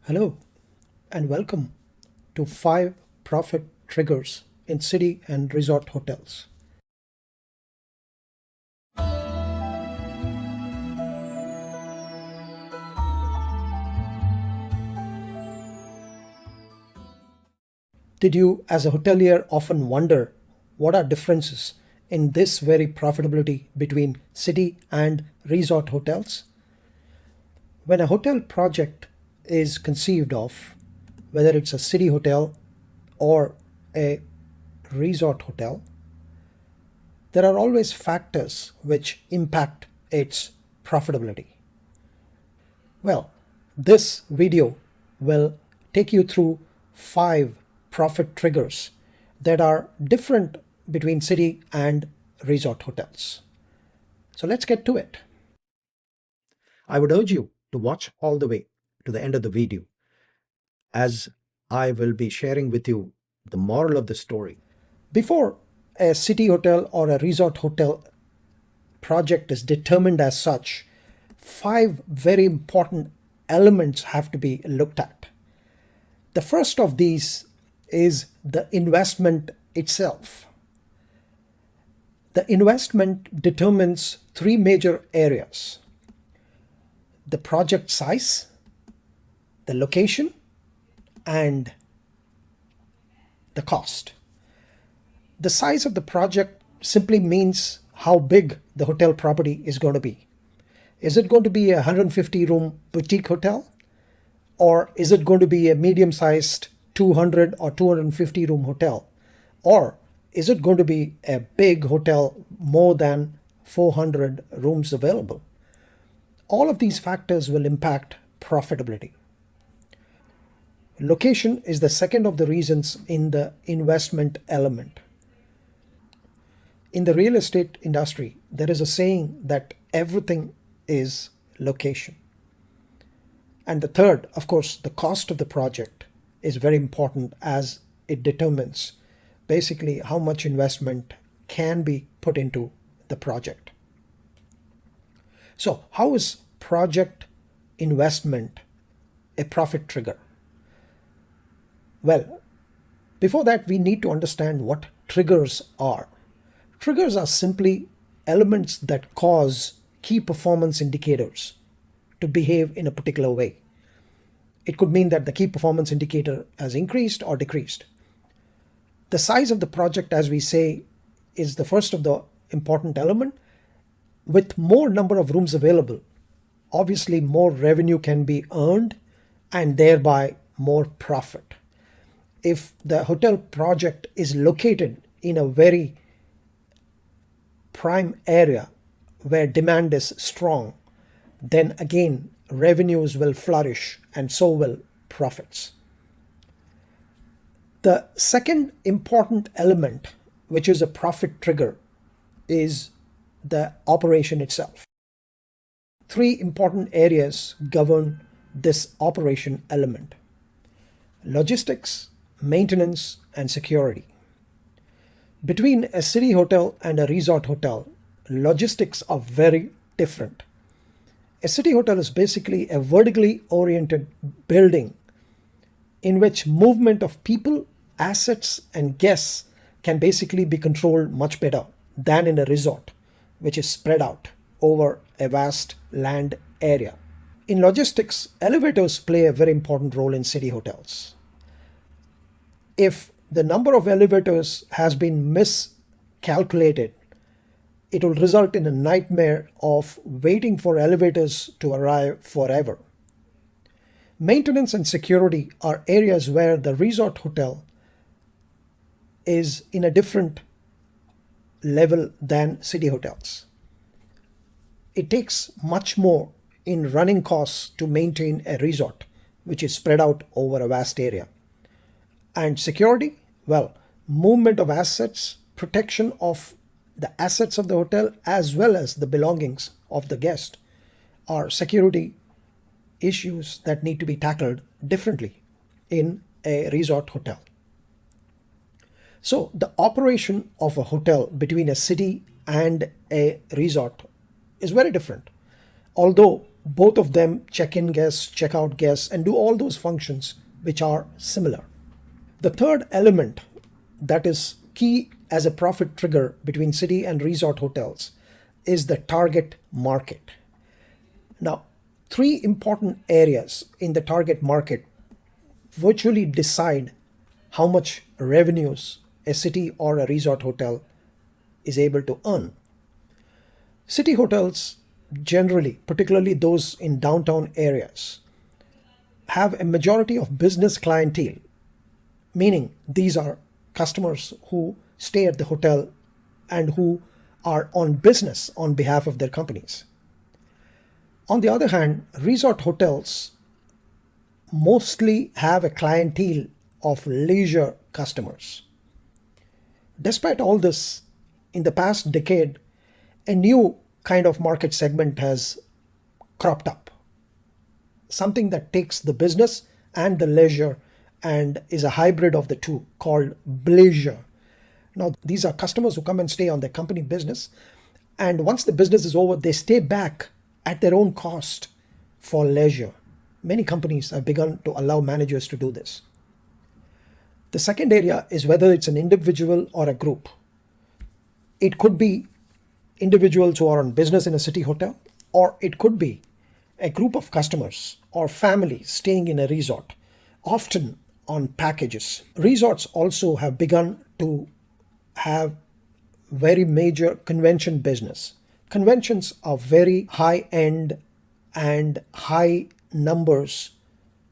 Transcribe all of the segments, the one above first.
Hello and welcome to 5 Profit Triggers in City and Resort Hotels. Did you, as a hotelier, often wonder what are differences in this very profitability between city and resort hotels? When a hotel project is conceived of, whether it's a city hotel or a resort hotel, there are always factors which impact its profitability. Well, this video will take you through 5 profit triggers that are different between city and resort hotels. So let's get to it. I would urge you to watch all the way to the end of the video, as I will be sharing with you the moral of the story. Before a city hotel or a resort hotel project is determined as such, 5 very important elements have to be looked at. The first of these is the investment itself. The investment determines 3 major areas: the project size, the location, and the cost. The size of the project simply means how big the hotel property is going to be. Is it going to be a 150 room boutique hotel? Or is it going to be a medium sized 200 or 250 room hotel? Or is it going to be a big hotel, more than 400 rooms available? All of these factors will impact profitability. Location is the second of the reasons in the investment element. In the real estate industry, there is a saying that everything is location. And the third, of course, the cost of the project is very important, as it determines basically how much investment can be put into the project. So, how is project investment a profit trigger? Well, before that, we need to understand what triggers are. Triggers are simply elements that cause key performance indicators to behave in a particular way. It could mean that the key performance indicator has increased or decreased. The size of the project, as we say, is the first of the important element. With more number of rooms available, obviously more revenue can be earned and thereby more profit. If the hotel project is located in a very prime area where demand is strong, then again revenues will flourish and so will profits. The second important element, which is a profit trigger, is the operation itself. 3 important areas govern this operation element: logistics, maintenance, and security. Between a city hotel and a resort hotel, logistics are very different. A city hotel is basically a vertically oriented building in which movement of people, assets, and guests can basically be controlled much better than in a resort, which is spread out over a vast land area. In logistics, elevators play a very important role in city hotels. If the number of elevators has been miscalculated, it will result in a nightmare of waiting for elevators to arrive forever. Maintenance and security are areas where the resort hotel is in a different level than city hotels. It takes much more in running costs to maintain a resort, which is spread out over a vast area. And security, well, movement of assets, protection of the assets of the hotel as well as the belongings of the guest are security issues that need to be tackled differently in a resort hotel. So the operation of a hotel between a city and a resort is very different. Although Both of them check in guests, check out guests, and do all those functions which are similar. The third element that is key as a profit trigger between city and resort hotels is the target market. Now, three important areas in the target market virtually decide how much revenues a city or a resort hotel is able to earn. City hotels, generally, particularly those in downtown areas, have a majority of business clientele, meaning these are customers who stay at the hotel and who are on business on behalf of their companies. On the other hand, resort hotels mostly have a clientele of leisure customers. Despite all this, in the past decade, a new kind of market segment has cropped up, something that takes the business and the leisure and is a hybrid of the two called bleisure. Now, these are customers who come and stay on their company business, and once the business is over, they stay back at their own cost for leisure. Many companies have begun to allow managers to do this. The second area is whether it's an individual or a group. It could be individuals who are on business in a city hotel, or it could be a group of customers or families staying in a resort, often on packages. Resorts also have begun to have very major convention business. Conventions are very high end and high numbers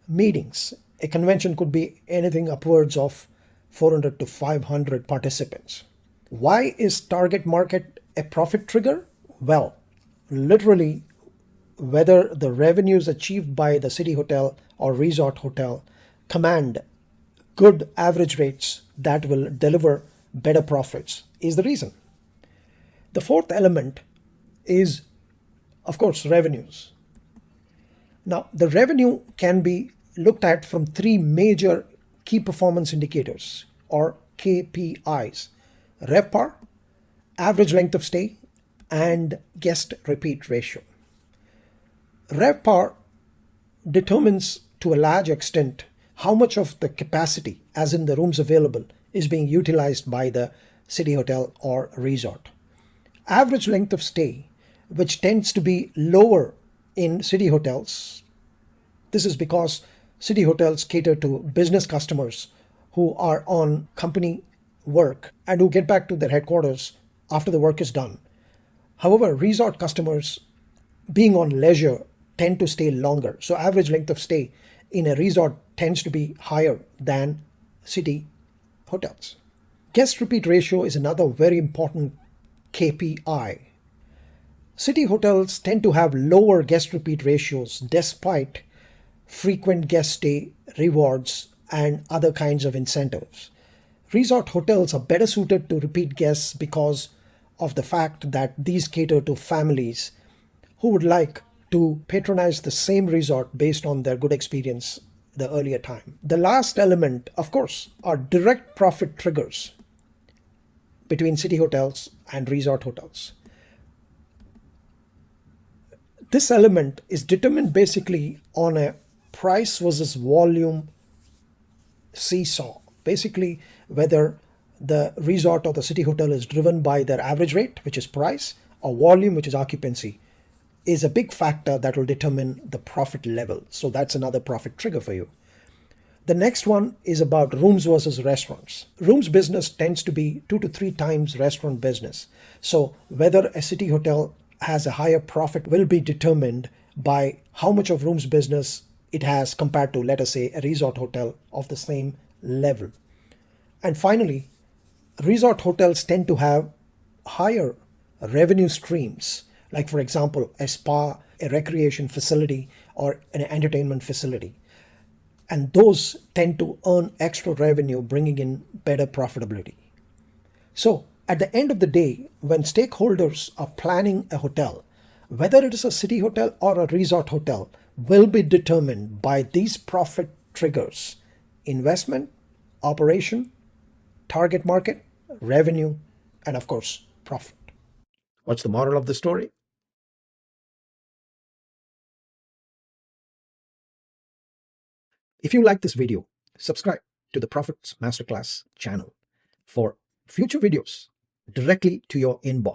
meetings. A convention could be anything upwards of 400 to 500 participants. Why is target market a profit trigger? Well, literally, whether the revenues achieved by the city hotel or resort hotel command good average rates that will deliver better profits is the reason. The fourth element is, of course, revenues. Now, the revenue can be looked at from three major key performance indicators or KPIs: RevPAR, average length of stay, and guest repeat ratio. RevPAR determines to a large extent how much of the capacity, as in the rooms available, is being utilized by the city hotel or resort. Average length of stay, which tends to be lower in city hotels, this is because city hotels cater to business customers who are on company work and who get back to their headquarters after the work is done. However, resort customers, being on leisure, tend to stay longer. So average length of stay in a resort tends to be higher than city hotels. Guest repeat ratio is another very important KPI. City hotels tend to have lower guest repeat ratios despite frequent guest stay rewards and other kinds of incentives. Resort hotels are better suited to repeat guests because of the fact that these cater to families who would like to patronize the same resort based on their good experience the earlier time. The last element, of course, are direct profit triggers between city hotels and resort hotels. This element is determined basically on a price versus volume seesaw. Basically, whether the resort or the city hotel is driven by their average rate, which is price, or volume, which is occupancy, is a big factor that will determine the profit level. So that's another profit trigger for you. The next one is about rooms versus restaurants. Rooms business tends to be 2 to 3 times restaurant business. So whether a city hotel has a higher profit will be determined by how much of rooms business it has compared to, let us say, a resort hotel of the same level. And finally, resort hotels tend to have higher revenue streams, like, for example, a spa, a recreation facility, or an entertainment facility. And those tend to earn extra revenue, bringing in better profitability. So, at the end of the day, when stakeholders are planning a hotel, whether it is a city hotel or a resort hotel, will be determined by these profit triggers: investment, operation, target market, revenue, and of course, profit. What's the moral of the story? If you like this video, subscribe to the Profits Masterclass channel for future videos directly to your inbox.